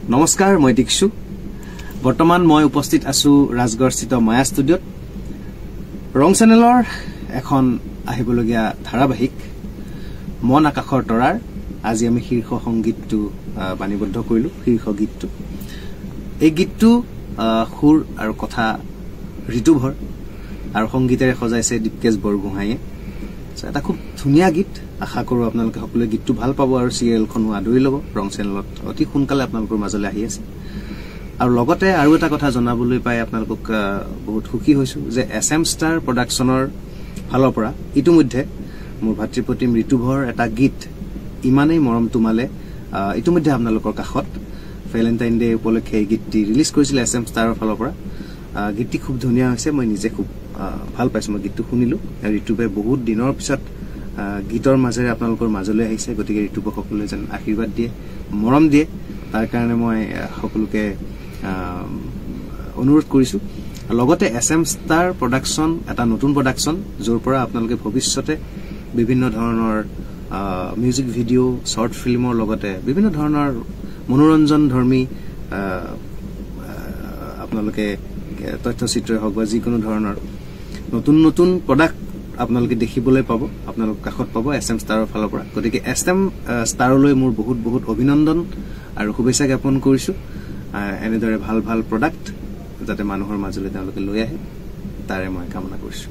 নমস্কাৰ মই দীক্ষু বৰ্তমান মই উপস্থিত আছো ৰাজগড়স্থিত মায়া ষ্টুডিঅত ৰং চেনেলৰ এখন আহিবলগীয়া ধাৰাবাহিক মন আকাশৰ তৰাৰ আজি আমি শীৰ্ষ সংগীতটো বাণীবদ্ধ কৰিলো শীৰ্ষ গীতটো এই গীতটো সুৰ আৰু কথা ঋতুভৰ আৰু সংগীতেৰে সজাইছে দীপকেশ বৰগোহাঁইয়ে এটা খুব ধুনীয়া গীত আশা কৰো আপোনালোকে সকলোৱে গীতটো ভাল পাব আৰু সিৰিয়েলখনো আদৰি ল'ব ৰং চেনেলত অতি সোনকালে আপোনালোকৰ মাজলৈ আহি আছে আৰু লগতে আৰু এটা কথা জনাবলৈ পাই আপোনালোকক বহুত সুখী হৈছো যে এছএম ষ্টাৰ প্ৰডাকচনৰ ফালৰ পৰা ইতিমধ্যে মোৰ ভাতৃপ্ৰতিম ঋতুভৰ এটা গীত ইমানেই মৰম তোমালে ইতিমধ্যে আপোনালোকৰ কাষত ভেলেন্টাইন ডে উপলক্ষে এই গীতটি ৰিলিজ কৰিছিল এছএম ষ্টাৰৰ ফালৰ পৰা গীতটি খুব ধুনীয়া হৈছে মই নিজে খুব ভাল পাইছো মই গীতটো শুনিলো ঋতুৱে বহুত দিনৰ পিছত গীতৰ মাজেৰে আপোনালোকৰ মাজলৈ আহিছে গতিকে ঋতুক সকলোৱে যেন আশীৰ্বাদ দিয়ে মৰম দিয়ে তাৰ কাৰণে মই সকলোকে অনুৰোধ কৰিছো লগতে এছএম ষ্টাৰ প্ৰডাকচন এটা নতুন প্ৰডাকচন যৰ পৰা আপোনালোকে ভৱিষ্যতে বিভিন্ন ধৰণৰ মিউজিক ভিডিও শৰ্ট ফিল্মৰ লগতে বিভিন্ন ধৰণৰ মনোৰঞ্জন ধৰ্মী আপোনালোকে তথ্যচিত্ৰই হওক বা যিকোনো ধৰণৰ নতুন নতুন প্ৰডাক্ট আপোনালোকে দেখিবলৈ পাব আপোনালোক কাষত পাব এছএম ষ্টাৰৰ ফালৰ পৰা গতিকে এছএম ষ্টাৰলৈ মোৰ বহুত বহুত অভিনন্দন আৰু শুভেচ্ছা জ্ঞাপন কৰিছো এনেদৰে ভাল ভাল প্ৰডাক্ট যাতে মানুহৰ মাজলৈ তেওঁলোকে লৈ আহে তাৰে মই কামনা কৰিছো